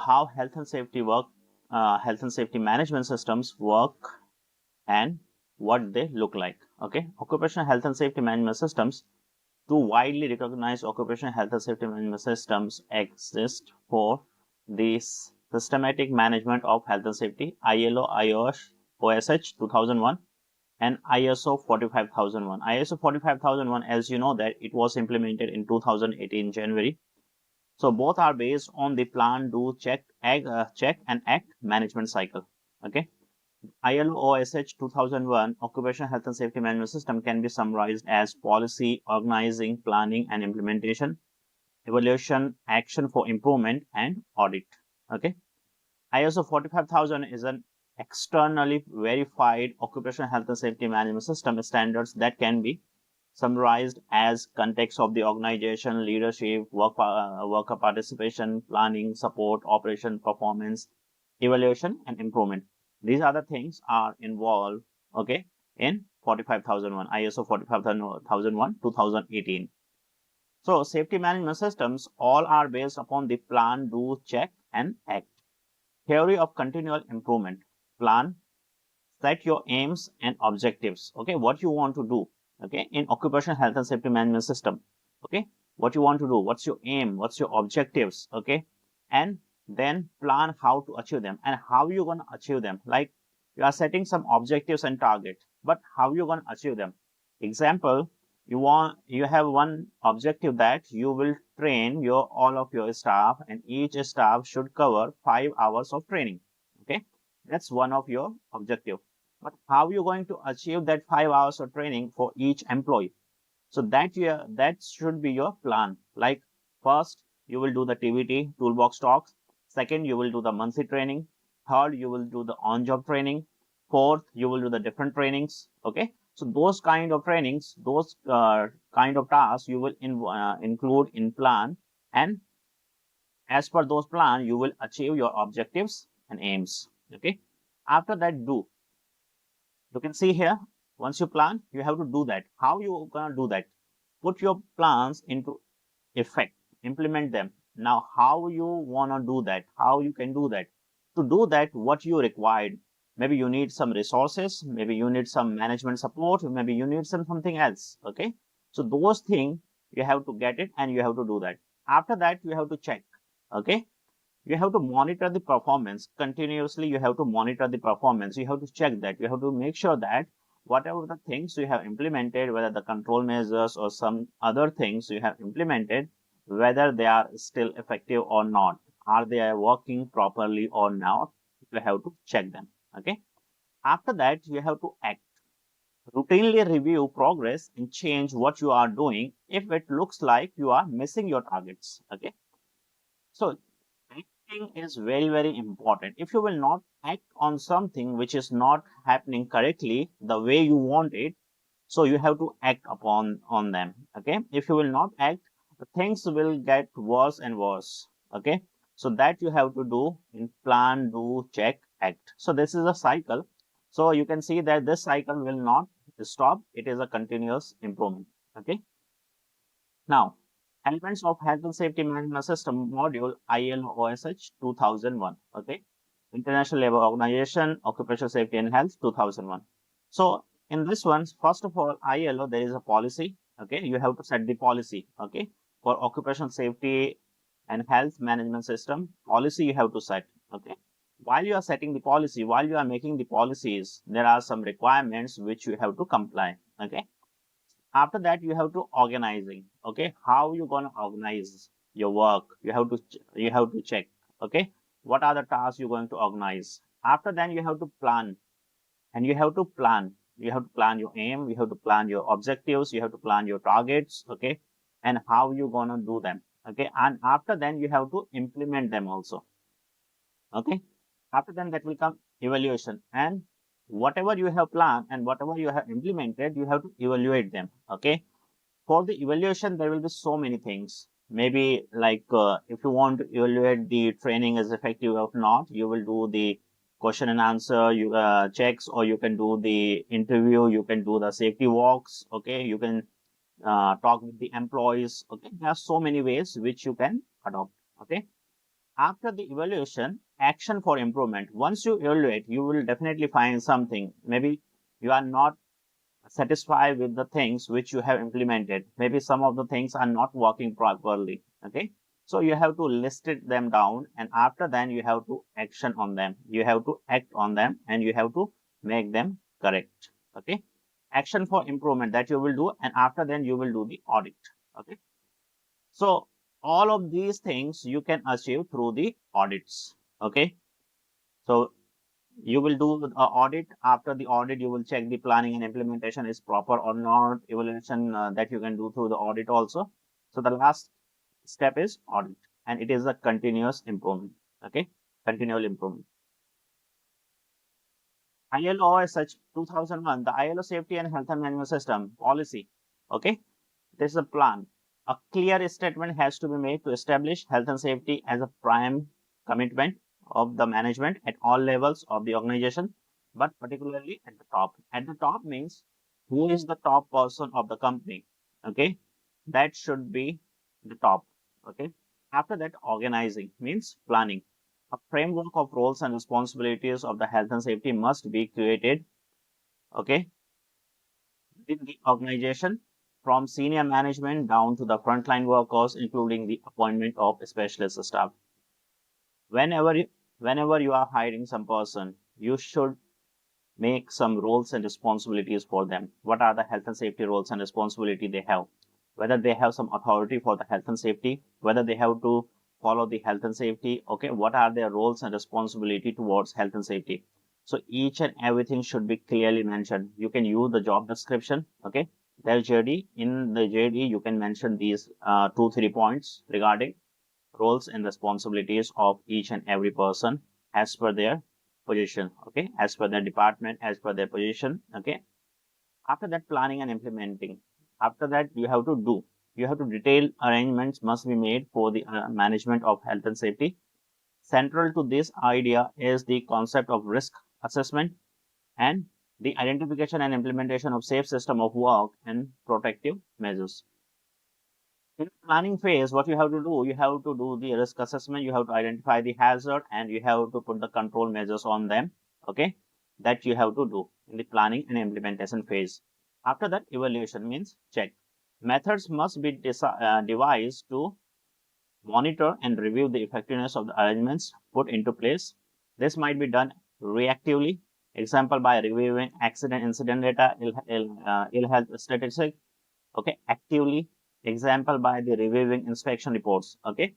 how health and safety management systems work and what they look like. Okay, occupational health and safety management systems. Two widely recognized occupational health and safety management systems exist for the systematic management of health and safety: ILO OSH 2001 and ISO 45001. ISO 45001, as you know, that it was implemented in 2018 January. So both are based on the plan, do, check, and act management cycle. Okay. ILO OSH 2001 Occupational Health and Safety Management System can be summarized as policy, organizing, planning, and implementation, evaluation, action for improvement, and audit. Okay. ISO 45000 is an externally verified occupational health and safety management system standards that can be summarized as context of the organization, leadership, worker participation, planning, support, operation, performance, evaluation, and improvement. These are the things are involved, okay, in 45001, ISO 45001 2018. So safety management systems all are based upon the plan, do, check, and act. Theory of continual improvement. Plan, set your aims and objectives. Okay, what you want to do. Okay, in occupational health and safety management system. Okay, what you want to do, what's your aim, what's your objectives. Okay, and then plan how to achieve them and how you're going to achieve them. Like you are setting some objectives and targets, but how you're going to achieve them. Example, you have one objective that you will train all of your staff, and each staff should cover 5 hours of training. Okay, that's one of your objective. But how you're going to achieve that 5 hours of training for each employee? So that should be your plan. Like first you will do the TVT, toolbox talks. Second, you will do the monthly training. Third, you will do the on-job training. Fourth, you will do the different trainings. Okay, so those kind of trainings, those kind of tasks you will include in plan, and as per those plan you will achieve your objectives and aims. Okay, after that, do. You can see here, once you plan, you have to do that. How you gonna do that? Put your plans into effect, implement them. Now how you wanna do that, how you can do that? To do that, what you required, maybe you need some resources, maybe you need some management support, maybe you need something else. Okay, so those things you have to get it and you have to do that. After that, you have to check. Okay, you have to monitor the performance continuously. You have to monitor the performance, you have to check that, you have to make sure that whatever the things you have implemented, whether the control measures or some other things you have implemented, whether they are still effective or not, are they working properly or not. You have to check them. Okay, after that, you have to act. Routinely review progress and change what you are doing if it looks like you are missing your targets. Okay, so acting is very important. If you will not act on something which is not happening correctly the way you want it, so you have to act upon on them. Okay, if you will not act, the things will get worse and worse. Okay, so that you have to do in plan, do, check, act. So this is a cycle. So you can see that this cycle will not stop. It is a continuous improvement. Okay, now elements of health and safety management system module, ILO OSH 2001. Okay, International Labour Organization, Occupational Safety and Health 2001. So in this one, first of all, ILO, there is a policy. Okay, you have to set the policy. Okay, for occupational safety and health management system, policy you have to set. Okay, while you are setting the policy, while you are making the policies, there are some requirements which you have to comply. Okay, after that, you have to organizing. Okay, how you gonna organize your work? You have to check. Okay, what are the tasks you're going to organize? After then, you have to plan, and you have to plan. You have to plan your aim. You have to plan your objectives. You have to plan your targets. Okay, and how you gonna do them. Okay, and after then, you have to implement them also. Okay, after then, that will come evaluation, and whatever you have planned and whatever you have implemented, you have to evaluate them. Okay, for the evaluation, there will be so many things. Maybe like if you want to evaluate the training is effective or not, you will do the question and answer checks, or you can do the interview, you can do the safety walks. Okay, you can talk with the employees. Okay, there are so many ways which you can adopt. Okay, After the evaluation, action for improvement. Once you evaluate, you will definitely find something. Maybe you are not satisfied with the things which you have implemented. Maybe some of the things are not working properly. Okay. So you have to list it them down, and after then you have to action on them. You have to act on them, and you have to make them correct. Okay. Action for improvement that you will do, and after then you will do the audit. Okay. So all of these things you can achieve through the audits. Okay. So you will do the audit. After the audit, you will check the planning and implementation is proper or not. Evaluation that you can do through the audit also. So the last step is audit, and it is a continuous improvement. Okay. Continual improvement. ILO as such 2001, the ILO Safety and Health and Management System policy. Okay. This is a plan. A clear statement has to be made to establish health and safety as a prime commitment of the management at all levels of the organization, but particularly at the top. At the top means who is the top person of the company. Okay, that should be the top. Okay, after that, organizing means planning. A framework of roles and responsibilities of the health and safety must be created. Okay, within the organization from senior management down to the frontline workers, including the appointment of specialist staff. Whenever you, whenever you are hiring some person, you should make some roles and responsibilities for them. What are the health and safety roles and responsibility they have? Whether they have some authority for the health and safety, whether they have to follow the health and safety. Okay, what are their roles and responsibility towards health and safety? So each and everything should be clearly mentioned. You can use the job description. Okay, their JD. In the JD, you can mention these 2-3 points regarding roles and responsibilities of each and every person as per their position. Okay, as per their department, as per their position. Okay, after that, planning and implementing. After that, you have to detail arrangements must be made for the management of health and safety. Central to this idea is the concept of risk assessment and the identification and implementation of safe system of work and protective measures. In planning phase, what you have to do, you have to do the risk assessment, you have to identify the hazard, and you have to put the control measures on them. Okay, that you have to do in the planning and implementation phase. After that, evaluation means check. Methods must be devised to monitor and review the effectiveness of the arrangements put into place. This might be done reactively, example by reviewing accident incident data, ill health statistics. Okay, actively, example by the reviewing inspection reports. Okay,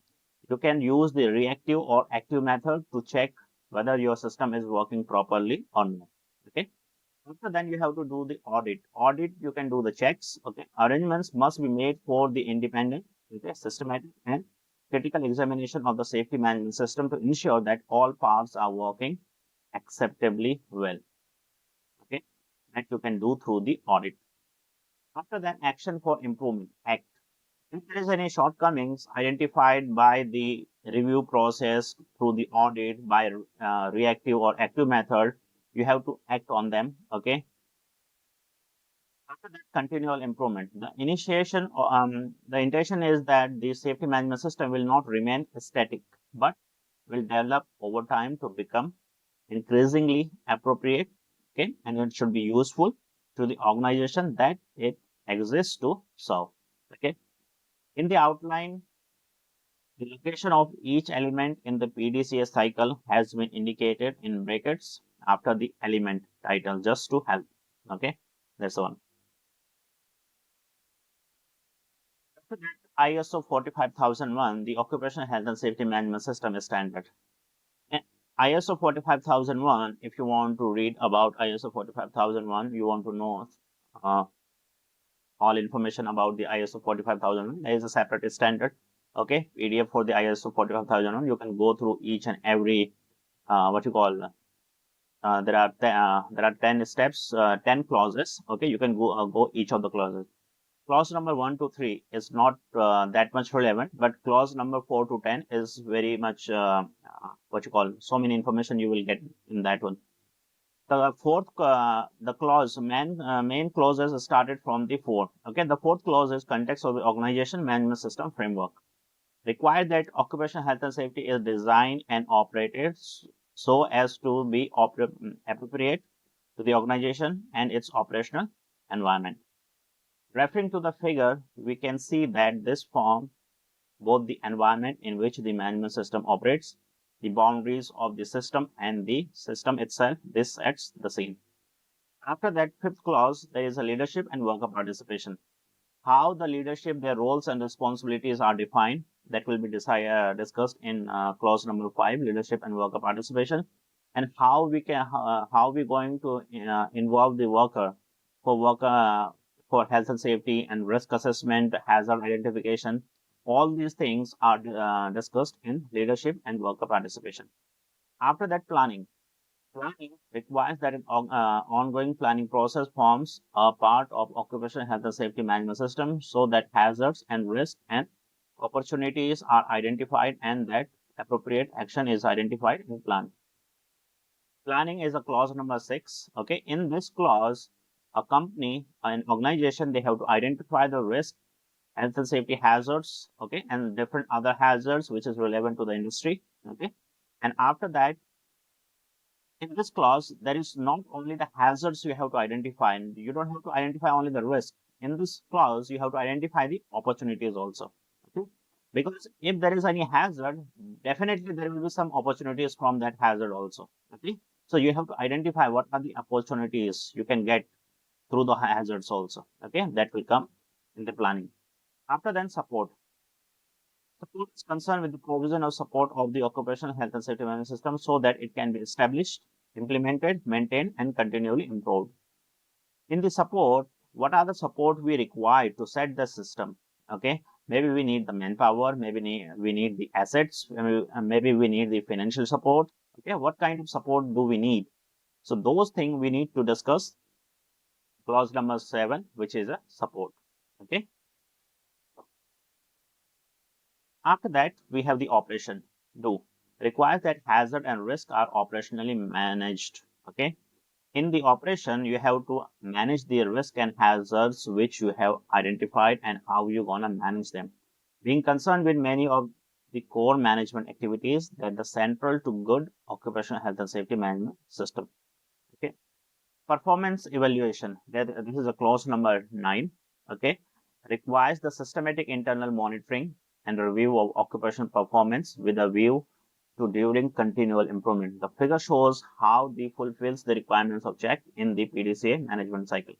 you can use the reactive or active method to check whether your system is working properly or not. Okay, after then you have to do the audit. You can do the checks. Okay, arrangements must be made for the independent, okay, systematic and critical examination of the safety management system to ensure that all parts are working acceptably well. Okay, that you can do through the audit. After that, action for improvement, act. If there is any shortcomings identified by the review process through the audit by reactive or active method, you have to act on them. Okay. After that, continual improvement. The intention is that the safety management system will not remain static, but will develop over time to become increasingly appropriate. Okay, and it should be useful to the organization that it exists to serve. Okay. In the outline, the location of each element in the PDCA cycle has been indicated in brackets after the element title just to help. Okay, that's one. After that, ISO 45001, the Occupational Health and Safety Management System standard. And ISO 45001, if you want to read about ISO 45001, you want to know uh, all information about the ISO 45001, there is a separate standard. Okay, PDF for the ISO 45001. You can go through each and every what you call. There are 10 steps, 10 clauses. Okay, you can go each of the clauses. Clause number 1 to 3 is not that much relevant, but clause number 4 to 10 is very much what you call, so many information you will get in that one. The fourth, the clause, main clauses started from the fourth. Okay, the fourth clause is context of the organization management system framework. require that occupational health and safety is designed and operated so as to be appropriate to the organization and its operational environment. Referring to the figure, we can see that this form both the environment in which the management system operates, the boundaries of the system, and the system itself. This sets the scene. After that fifth clause, there is a leadership and worker participation. How the leadership, their roles and responsibilities are defined, that will be discussed in clause number 5, leadership and worker participation, and how we going to involve the worker for health and safety and risk assessment, hazard identification. All these things are discussed in leadership and worker participation. After that, planning. Planning requires that an ongoing planning process forms a part of occupational health and safety management system so that hazards and risks and opportunities are identified and that appropriate action is identified in plan. Planning is a clause number 6. Okay, in this clause, a company, an organization, they have to identify the risk, health and safety hazards, okay, and different other hazards which is relevant to the industry. Okay, and after that, in this clause, there is not only the hazards you have to identify, and you don't have to identify only the risk. In this clause, you have to identify the opportunities also. Okay? Because if there is any hazard, definitely there will be some opportunities from that hazard also. Okay? So you have to identify what are the opportunities you can get through the hazards also. Okay? That will come in the planning. After then, support. Support is concerned with the provision of support of the occupational health and safety management system so that it can be established, implemented, maintained, and continually improved. In the support, what are the support we require to set the system? Okay, maybe we need the manpower, we need the assets, maybe we need the financial support. Okay, what kind of support do we need? So those things we need to discuss. Clause number 7, which is a support. Okay. After that, we have the operation. Do requires that hazard and risk are operationally managed. Okay. In the operation, you have to manage the risk and hazards which you have identified and how you're gonna manage them. Being concerned with many of the core management activities that are central to good occupational health and safety management system. Okay. Performance evaluation. This is a clause number 9. Okay. Requires the systematic internal monitoring and review of occupational performance with a view to during continual improvement. The figure shows how the fulfills the requirements of check in the PDCA management cycle.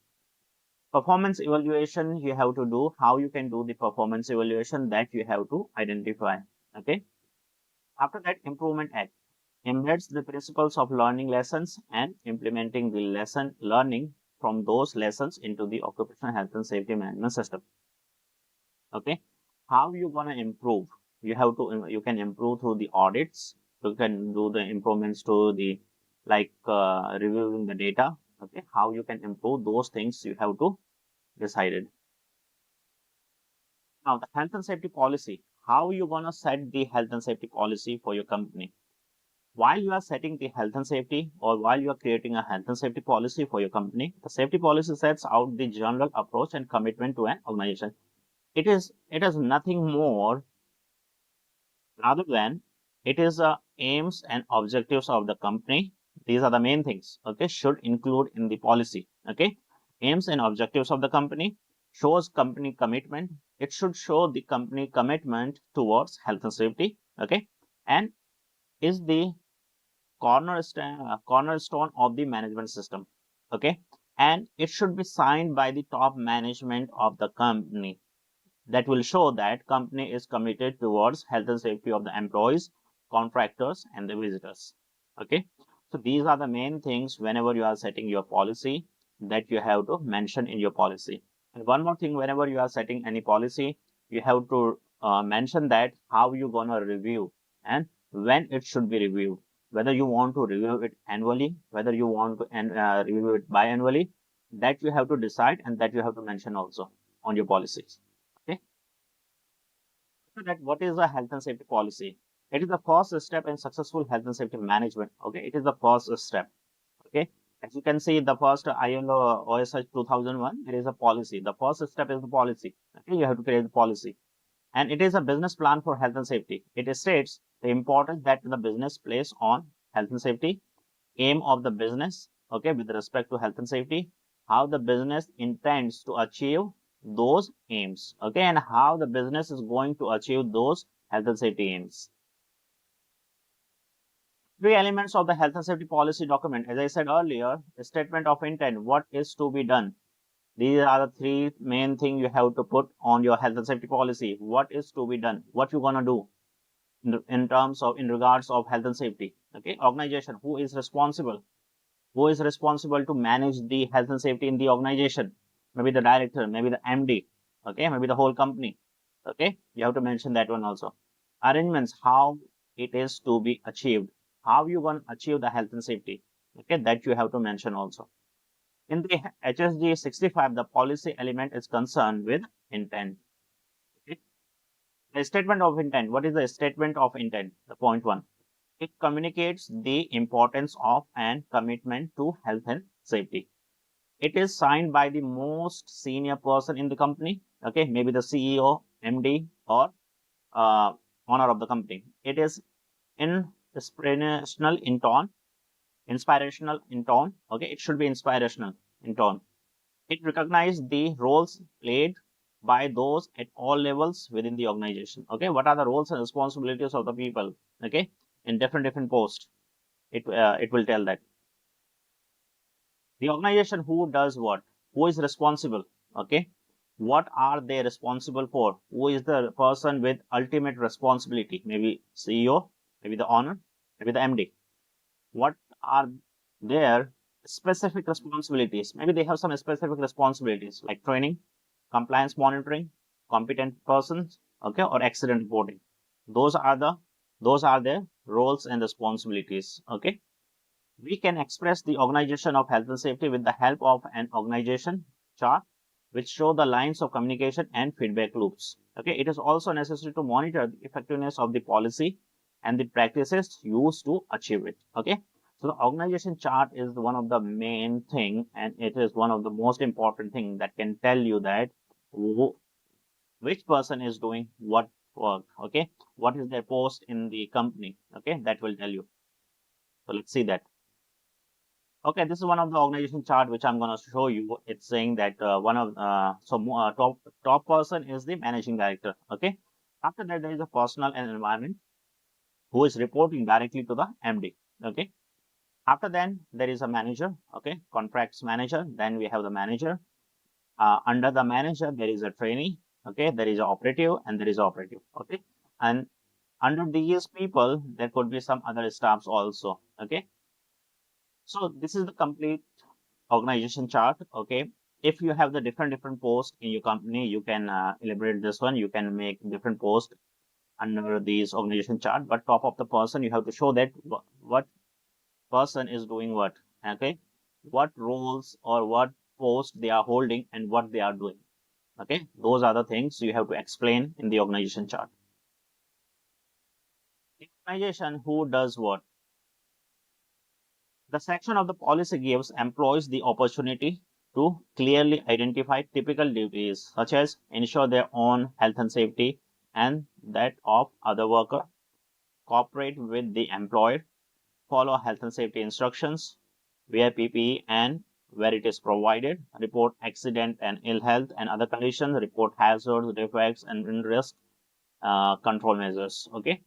Performance evaluation you have to do, how you can do the performance evaluation, that you have to identify. Okay. After that, improvement act embeds the principles of learning lessons and implementing the lesson learning from those lessons into the occupational health and safety management system. Okay, how you gonna improve? You can improve through the audits. You can do the improvements to the reviewing the data. Okay, how you can improve those things you have to decided. Now the health and safety policy. How you gonna set the health and safety policy for your company? While you are setting the health and safety or while you are creating a health and safety policy for your company, the safety policy sets out the general approach and commitment to an organization. It is nothing more rather than it is the aims and objectives of the company. These are the main things, okay, should include in the policy. Okay, aims and objectives of the company shows company commitment. It should show the company commitment towards health and safety. Okay, and is the cornerstone of the management system. Okay, and it should be signed by the top management of the company. That will show that company is committed towards health and safety of the employees, contractors, and the visitors. Okay, so these are the main things whenever you are setting your policy that you have to mention in your policy. And one more thing, whenever you are setting any policy, you have to mention that how you gonna review and when it should be reviewed. Whether you want to review it annually, whether you want to review it biannually, that you have to decide and that you have to mention also on your policies. Okay. So that what is a health and safety policy? It is the first step in successful health and safety management. Okay, it is the first step. Okay, as you can see, the first ILO OSH 2001, it is a policy. The first step is the policy. Okay, you have to create the policy, And it is a business plan for health and safety. It states the importance that the business places on health and safety, aim of the business, okay, with respect to health and safety, how the business intends to achieve those aims, okay, and how the business is going to achieve those health and safety aims. Three elements of the health and safety policy document. As I said earlier, a statement of intent, what is to be done. These are the three main things you have to put on your health and safety policy. What is to be done? What you're gonna do in terms of in regards of health and safety. Okay, organization, who is responsible? Who is responsible to manage the health and safety in the organization? Maybe the director, maybe the MD. Okay, maybe the whole company. Okay, you have to mention that one also. Arrangements, how it is to be achieved. How you gonna achieve the health and safety? Okay, that you have to mention also. In the HSG 65, the policy element is concerned with intent. Okay? The statement of intent. What is the statement of intent? The point one. It communicates the importance of and commitment to health and safety. It is signed by the most senior person in the company. Okay, maybe the CEO, MD, or owner of the company. It is inspirational in tone. Inspirational in tone. Okay, it should be inspirational in tone. It recognizes the roles played by those at all levels within the organization. Okay, what are the roles and responsibilities of the people? Okay, in different posts. It will tell that the organization who does what, who is responsible. Okay, what are they responsible for? Who is the person with ultimate responsibility? Maybe CEO, maybe the owner, maybe the MD. What are their specific responsibilities? Maybe they have some specific responsibilities like training, compliance monitoring, competent persons, okay, or accident reporting. Those are their roles and responsibilities. Okay, we can express the organization of health and safety with the help of an organization chart which show the lines of communication and feedback loops. Okay, it is also necessary to monitor the effectiveness of the policy and the practices used to achieve it. Okay, so the organization chart is one of the main thing, and it is one of the most important thing that can tell you that which person is doing what work. Okay, what is their post in the company. Okay, that will tell you. So let's see that. Okay, this is one of the organization chart which I'm going to show you. It's saying that one of top person is the managing director. Okay, after that there is a personnel and environment who is reporting directly to the MD. Okay, after then there is a manager. Okay, contracts manager. Then we have the manager. Under the manager there is a trainee. Okay, there is an operative and there is operative. Okay, and under these people there could be some other staffs also. Okay, so this is the complete organization chart. Okay, if you have the different posts in your company, you can elaborate this one. You can make different posts under these organization chart, but top of the person you have to show that what person is doing what. Okay, what roles or what post they are holding and what they are doing. Okay, those are the things you have to explain in the organization chart. The organization who does what. The section of the policy gives employees the opportunity to clearly identify typical duties such as ensure their own health and safety and that of other workers, cooperate with the employer, follow health and safety instructions, wear PPE and where it is provided, report accident and ill health and other conditions, report hazards, defects and risk control measures. Okay,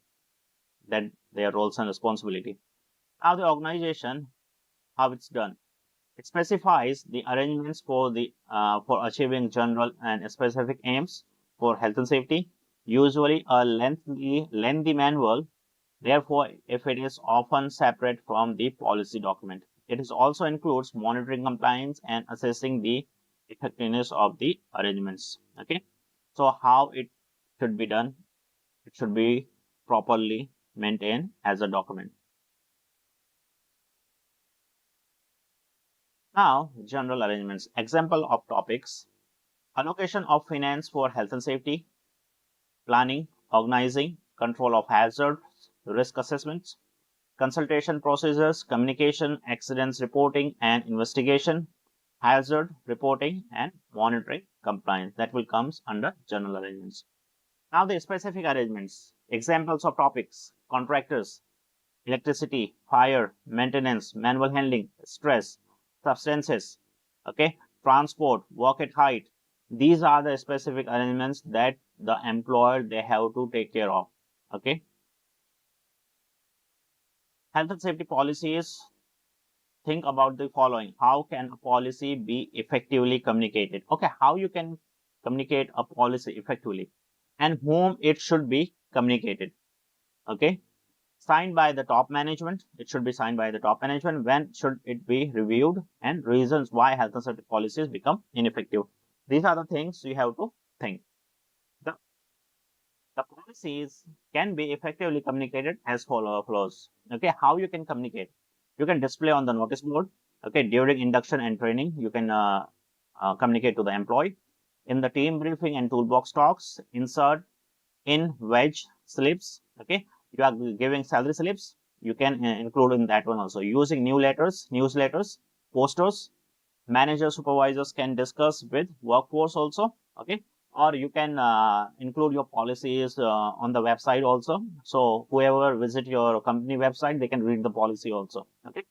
that their roles and responsibility. Now the organization, how it's done. It specifies the arrangements for for achieving general and specific aims for health and safety. Usually a lengthy manual. Therefore, if it is often separate from the policy document, it is also includes monitoring compliance and assessing the effectiveness of the arrangements. Okay, so how it should be done? It should be properly maintained as a document. Now, general arrangements. Example of topics. Allocation of finance for health and safety, planning, organizing, control of hazards, risk assessments, consultation procedures, communication, accidents reporting and investigation, hazard reporting and monitoring compliance. That will comes under general arrangements. Now the specific arrangements, examples of topics, contractors, electricity, fire, maintenance, manual handling, stress, substances, okay, transport, work at height. These are the specific arrangements that the employer they have to take care of. Okay. Health and safety policies, think about the following. How can a policy be effectively communicated? Okay, how you can communicate a policy effectively and whom it should be communicated. Okay, signed by the top management. It should be signed by the top management. When should it be reviewed and reasons why health and safety policies become ineffective. These are the things you have to think. The, the policies can be effectively communicated as follows. Okay, how you can communicate? You can display on the notice board. Okay, during induction and training, you can communicate to the employee. In the team briefing and toolbox talks, insert in wage slips. Okay, you are giving salary slips, you can include in that one also. Using newsletters, posters, managers, supervisors can discuss with workforce also. Okay, or you can include your policies on the website also, so whoever visit your company website, they can read the policy also. Okay,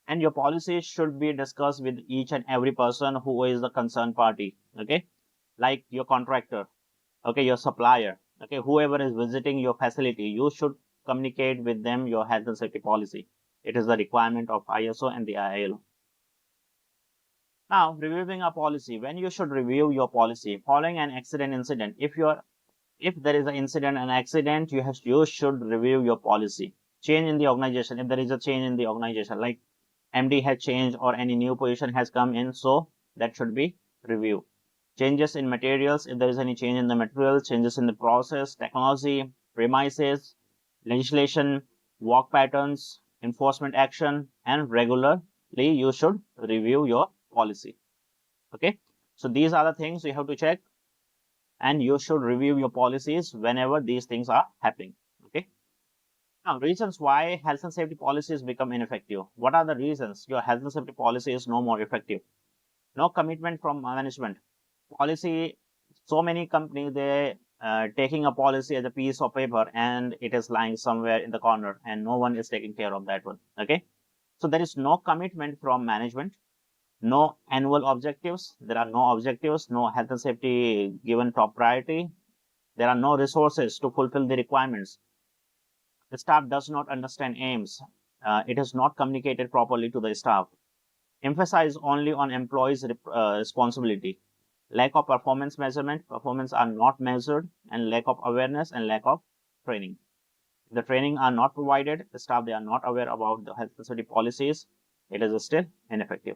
and your policies should be discussed with each and every person who is the concerned party. Okay, like your contractor, okay, your supplier, okay, whoever is visiting your facility, you should communicate with them your health and safety policy. It is the requirement of ISO and the ILO. Now, reviewing a policy. When you should review your policy following an accident incident, if there is an incident, an accident, you should review your policy. Change in the organization. If there is a change in the organization, like MD has changed or any new position has come in, so that should be reviewed. Changes in materials. If there is any change in the materials, changes in the process, technology, premises, legislation, work patterns, enforcement action, and regularly you should review your policy. Okay, so these are the things you have to check, and you should review your policies whenever these things are happening. Okay, now reasons why health and safety policies become ineffective. What are the reasons your health and safety policy is no more effective? No commitment from management. Policy, so many companies, they taking a policy as a piece of paper and it is lying somewhere in the corner and no one is taking care of that one. Okay, so there is no commitment from management, no annual objectives, there are no objectives, no health and safety given top priority, there are no resources to fulfill the requirements, the staff does not understand aims, it is not communicated properly to the staff, emphasize only on employees responsibility, lack of performance measurement, performance are not measured, and lack of awareness and lack of training. The training are not provided, the staff they are not aware about the health and safety policies, it is still ineffective.